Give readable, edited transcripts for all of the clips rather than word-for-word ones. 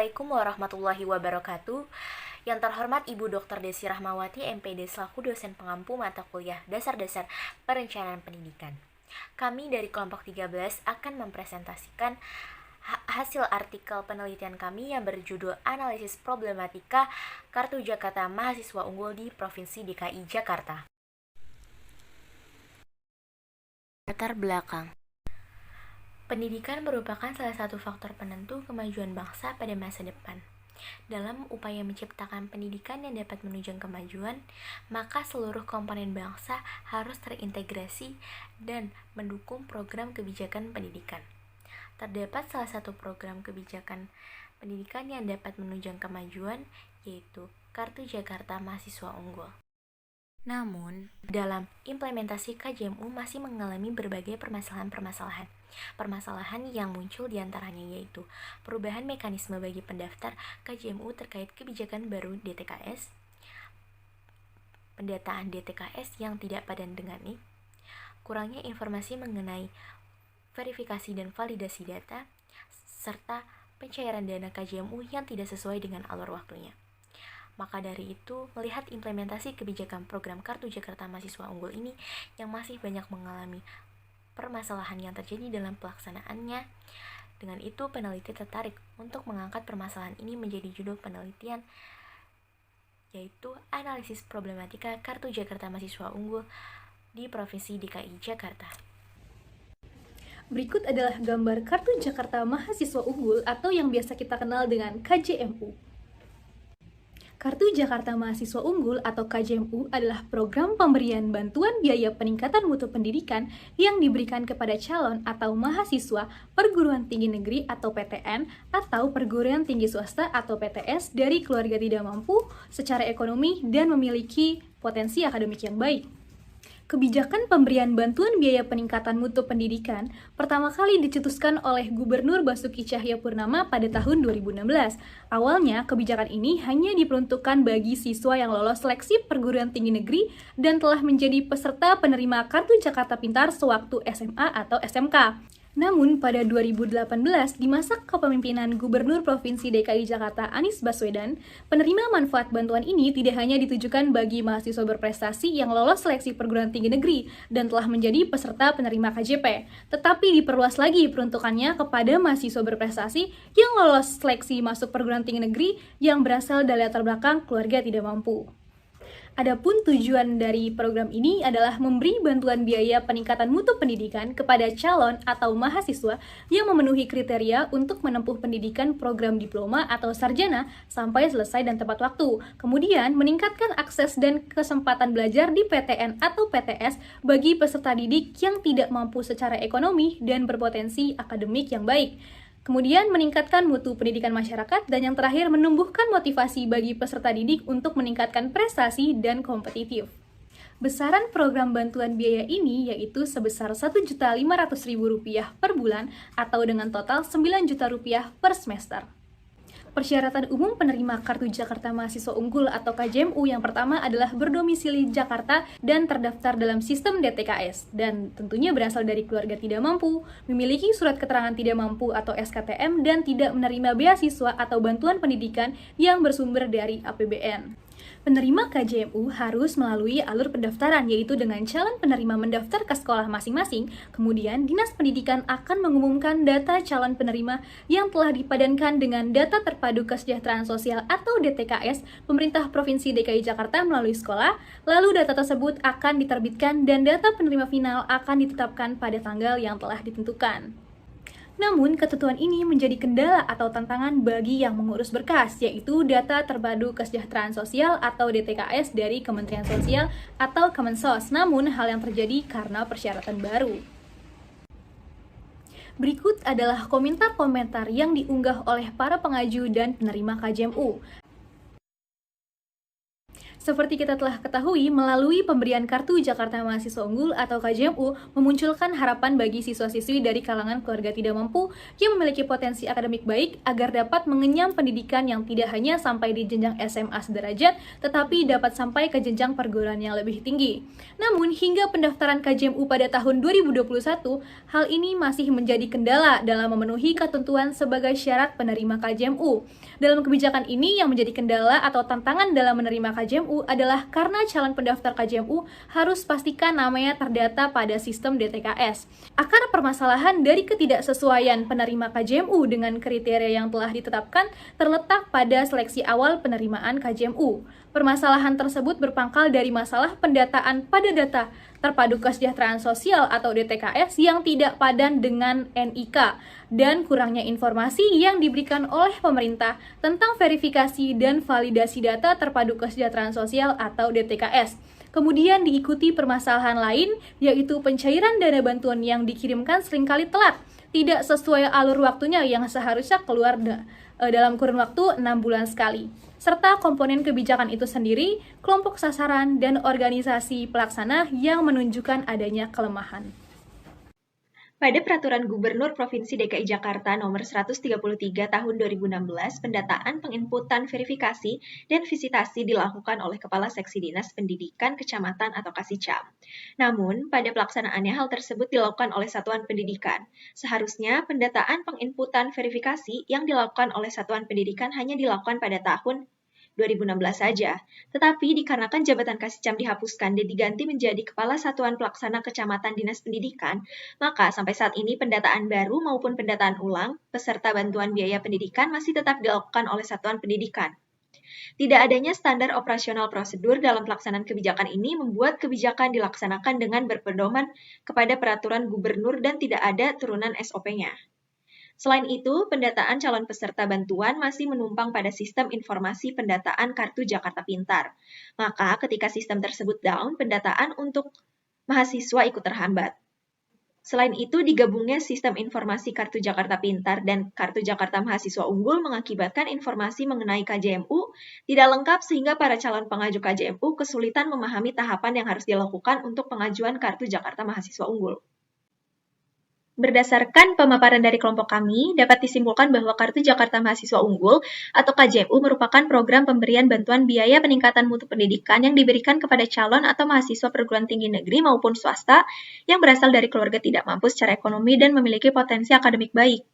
Assalamualaikum warahmatullahi wabarakatuh. Yang terhormat Ibu Dr. Desi Rahmawati, MPD selaku dosen pengampu mata kuliah Dasar-Dasar Perencanaan Pendidikan. Kami dari kelompok 13 akan mempresentasikan hasil artikel penelitian kami yang berjudul Analisis Problematika Kartu Jakarta Mahasiswa Unggul di Provinsi DKI Jakarta. Latar belakang. Pendidikan merupakan salah satu faktor penentu kemajuan bangsa pada masa depan. Dalam upaya menciptakan pendidikan yang dapat menunjang kemajuan, maka seluruh komponen bangsa harus terintegrasi dan mendukung program kebijakan pendidikan. Terdapat salah satu program kebijakan pendidikan yang dapat menunjang kemajuan, yaitu Kartu Jakarta Mahasiswa Unggul. Namun, dalam implementasi KJMU masih mengalami berbagai permasalahan-permasalahan. Permasalahan yang muncul diantaranya yaitu perubahan mekanisme bagi pendaftar KJMU terkait kebijakan baru DTKS, pendataan DTKS yang tidak padan dengan NIK, kurangnya informasi mengenai verifikasi dan validasi data, serta pencairan dana KJMU yang tidak sesuai dengan alur waktunya. Maka dari itu, melihat implementasi kebijakan program Kartu Jakarta Mahasiswa Unggul ini yang masih banyak mengalami permasalahan yang terjadi dalam pelaksanaannya, dengan itu peneliti tertarik untuk mengangkat permasalahan ini menjadi judul penelitian, yaitu Analisis Problematika Kartu Jakarta Mahasiswa Unggul di Provinsi DKI Jakarta. Berikut adalah gambar Kartu Jakarta Mahasiswa Unggul atau yang biasa kita kenal dengan KJMU. Kartu Jakarta Mahasiswa Unggul atau KJMU adalah program pemberian bantuan biaya peningkatan mutu pendidikan yang diberikan kepada calon atau mahasiswa perguruan tinggi negeri atau PTN atau perguruan tinggi swasta atau PTS dari keluarga tidak mampu secara ekonomi dan memiliki potensi akademik yang baik. Kebijakan pemberian bantuan biaya peningkatan mutu pendidikan pertama kali dicetuskan oleh Gubernur Basuki Cahayapurnama pada tahun 2016. Awalnya, kebijakan ini hanya diperuntukkan bagi siswa yang lolos seleksi perguruan tinggi negeri dan telah menjadi peserta penerima Kartu Jakarta Pintar sewaktu SMA atau SMK. Namun, pada 2018, di masa kepemimpinan Gubernur Provinsi DKI Jakarta Anies Baswedan, penerima manfaat bantuan ini tidak hanya ditujukan bagi mahasiswa berprestasi yang lolos seleksi perguruan tinggi negeri dan telah menjadi peserta penerima KJP, tetapi diperluas lagi peruntukannya kepada mahasiswa berprestasi yang lolos seleksi masuk perguruan tinggi negeri yang berasal dari latar belakang keluarga tidak mampu. Adapun tujuan dari program ini adalah memberi bantuan biaya peningkatan mutu pendidikan kepada calon atau mahasiswa yang memenuhi kriteria untuk menempuh pendidikan program diploma atau sarjana sampai selesai dan tepat waktu. Kemudian, meningkatkan akses dan kesempatan belajar di PTN atau PTS bagi peserta didik yang tidak mampu secara ekonomi dan berpotensi akademik yang baik. Kemudian meningkatkan mutu pendidikan masyarakat, dan yang terakhir menumbuhkan motivasi bagi peserta didik untuk meningkatkan prestasi dan kompetitif. Besaran program bantuan biaya ini yaitu sebesar Rp1.500.000 per bulan atau dengan total Rp9 juta per semester. Persyaratan umum penerima Kartu Jakarta Mahasiswa Unggul atau KJMU yang pertama adalah berdomisili Jakarta dan terdaftar dalam sistem DTKS, dan tentunya berasal dari keluarga tidak mampu, memiliki surat keterangan tidak mampu atau SKTM, dan tidak menerima beasiswa atau bantuan pendidikan yang bersumber dari APBN. Penerima KJMU harus melalui alur pendaftaran, yaitu dengan calon penerima mendaftar ke sekolah masing-masing. Kemudian, Dinas Pendidikan akan mengumumkan data calon penerima yang telah dipadankan dengan data terpadu kesejahteraan sosial atau DTKS pemerintah Provinsi DKI Jakarta melalui sekolah. Lalu data tersebut akan diterbitkan dan data penerima final akan ditetapkan pada tanggal yang telah ditentukan. Namun, ketentuan ini menjadi kendala atau tantangan bagi yang mengurus berkas, yaitu data terpadu kesejahteraan sosial atau DTKS dari Kementerian Sosial atau Kemensos. Namun, hal yang terjadi karena persyaratan baru. Berikut adalah komentar-komentar yang diunggah oleh para pengaju dan penerima KJMU. Seperti kita telah ketahui, melalui pemberian Kartu Jakarta Mahasiswa Unggul atau KJMU memunculkan harapan bagi siswa-siswi dari kalangan keluarga tidak mampu yang memiliki potensi akademik baik agar dapat mengenyam pendidikan yang tidak hanya sampai di jenjang SMA sederajat, tetapi dapat sampai ke jenjang perguruan yang lebih tinggi. Namun, hingga pendaftaran KJMU pada tahun 2021, hal ini masih menjadi kendala dalam memenuhi ketentuan sebagai syarat penerima KJMU. Dalam kebijakan ini yang menjadi kendala atau tantangan dalam menerima KJMU adalah karena calon pendaftar KJMU harus pastikan namanya terdata pada sistem DTKS. Akar permasalahan dari ketidaksesuaian penerima KJMU dengan kriteria yang telah ditetapkan terletak pada seleksi awal penerimaan KJMU. Permasalahan tersebut berpangkal dari masalah pendataan pada data terpadu kesejahteraan sosial atau DTKS yang tidak padan dengan NIK dan kurangnya informasi yang diberikan oleh pemerintah tentang verifikasi dan validasi data terpadu kesejahteraan sosial atau DTKS. Kemudian diikuti permasalahan lain, yaitu pencairan dana bantuan yang dikirimkan seringkali telat, tidak sesuai alur waktunya yang seharusnya keluar dalam kurun waktu 6 bulan sekali. Serta komponen kebijakan itu sendiri, kelompok sasaran, dan organisasi pelaksana yang menunjukkan adanya kelemahan. Pada Peraturan Gubernur Provinsi DKI Jakarta Nomor 133 Tahun 2016, pendataan, penginputan, verifikasi, dan visitasi dilakukan oleh Kepala Seksi Dinas Pendidikan Kecamatan atau Kasicam. Namun, pada pelaksanaannya hal tersebut dilakukan oleh Satuan Pendidikan. Seharusnya pendataan, penginputan, verifikasi yang dilakukan oleh Satuan Pendidikan hanya dilakukan pada tahun 2016 saja, tetapi dikarenakan jabatan Kasicam dihapuskan dan diganti menjadi Kepala Satuan Pelaksana Kecamatan Dinas Pendidikan, maka sampai saat ini pendataan baru maupun pendataan ulang peserta bantuan biaya pendidikan masih tetap dilakukan oleh Satuan Pendidikan. Tidak adanya standar operasional prosedur dalam pelaksanaan kebijakan ini membuat kebijakan dilaksanakan dengan berpedoman kepada peraturan gubernur dan tidak ada turunan SOP-nya. Selain itu, pendataan calon peserta bantuan masih menumpang pada sistem informasi pendataan Kartu Jakarta Pintar. Maka ketika sistem tersebut down, pendataan untuk mahasiswa ikut terhambat. Selain itu, digabungnya sistem informasi Kartu Jakarta Pintar dan Kartu Jakarta Mahasiswa Unggul mengakibatkan informasi mengenai KJMU tidak lengkap sehingga para calon pengaju KJMU kesulitan memahami tahapan yang harus dilakukan untuk pengajuan Kartu Jakarta Mahasiswa Unggul. Berdasarkan pemaparan dari kelompok kami, dapat disimpulkan bahwa Kartu Jakarta Mahasiswa Unggul atau KJMU merupakan program pemberian bantuan biaya peningkatan mutu pendidikan yang diberikan kepada calon atau mahasiswa perguruan tinggi negeri maupun swasta yang berasal dari keluarga tidak mampu secara ekonomi dan memiliki potensi akademik baik.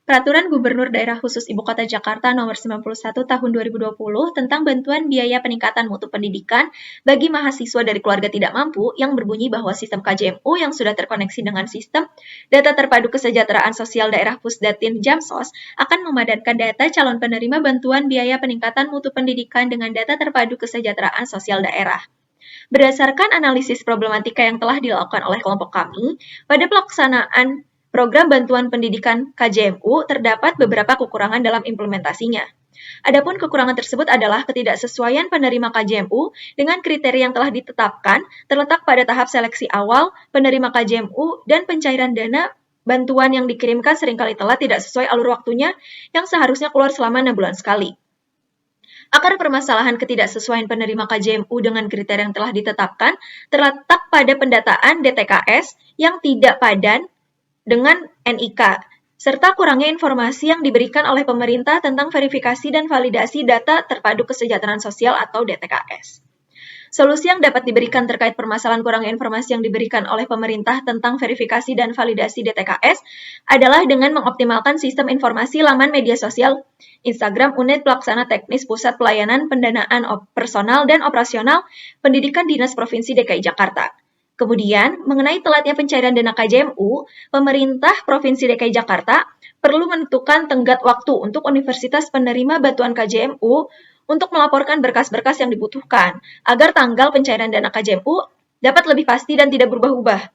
Peraturan Gubernur Daerah Khusus Ibu Kota Jakarta Nomor 91 Tahun 2020 tentang bantuan biaya peningkatan mutu pendidikan bagi mahasiswa dari keluarga tidak mampu yang berbunyi bahwa sistem KJMU yang sudah terkoneksi dengan sistem data terpadu kesejahteraan sosial daerah Pusdatin Jamsos akan memadankan data calon penerima bantuan biaya peningkatan mutu pendidikan dengan data terpadu kesejahteraan sosial daerah. Berdasarkan analisis problematika yang telah dilakukan oleh kelompok kami, pada pelaksanaan program bantuan pendidikan KJMU terdapat beberapa kekurangan dalam implementasinya. Adapun kekurangan tersebut adalah ketidaksesuaian penerima KJMU dengan kriteria yang telah ditetapkan terletak pada tahap seleksi awal penerima KJMU dan pencairan dana bantuan yang dikirimkan seringkali telat tidak sesuai alur waktunya yang seharusnya keluar selama 6 bulan sekali. Akar permasalahan ketidaksesuaian penerima KJMU dengan kriteria yang telah ditetapkan terletak pada pendataan DTKS yang tidak padan dengan NIK, serta kurangnya informasi yang diberikan oleh pemerintah tentang verifikasi dan validasi data terpadu kesejahteraan sosial atau DTKS. Solusi yang dapat diberikan terkait permasalahan kurangnya informasi yang diberikan oleh pemerintah tentang verifikasi dan validasi DTKS adalah dengan mengoptimalkan sistem informasi laman media sosial Instagram Unit Pelaksana Teknis Pusat Pelayanan Pendanaan Personal dan Operasional Pendidikan Dinas Provinsi DKI Jakarta. Kemudian, mengenai telatnya pencairan dana KJMU, pemerintah Provinsi DKI Jakarta perlu menentukan tenggat waktu untuk universitas penerima bantuan KJMU untuk melaporkan berkas-berkas yang dibutuhkan, agar tanggal pencairan dana KJMU dapat lebih pasti dan tidak berubah-ubah.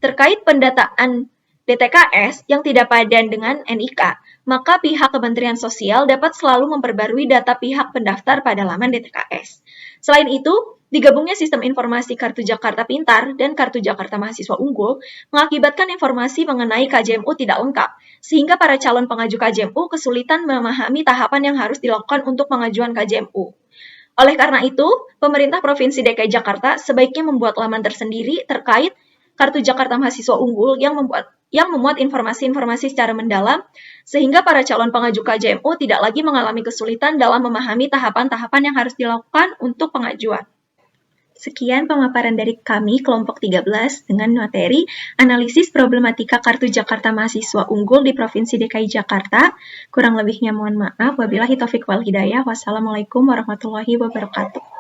Terkait pendataan DTKS yang tidak padan dengan NIK, maka pihak Kementerian Sosial dapat selalu memperbarui data pihak pendaftar pada laman DTKS. Selain itu, digabungnya sistem informasi Kartu Jakarta Pintar dan Kartu Jakarta Mahasiswa Unggul mengakibatkan informasi mengenai KJMU tidak lengkap, sehingga para calon pengaju KJMU kesulitan memahami tahapan yang harus dilakukan untuk pengajuan KJMU. Oleh karena itu, pemerintah Provinsi DKI Jakarta sebaiknya membuat laman tersendiri terkait Kartu Jakarta Mahasiswa Unggul yang memuat informasi-informasi secara mendalam, sehingga para calon pengaju KJMU tidak lagi mengalami kesulitan dalam memahami tahapan-tahapan yang harus dilakukan untuk pengajuan. Sekian pemaparan dari kami, kelompok 13, dengan materi analisis problematika Kartu Jakarta Mahasiswa Unggul di Provinsi DKI Jakarta. Kurang lebihnya mohon maaf. Wabillahi taufiq wal hidayah. Wassalamualaikum warahmatullahi wabarakatuh.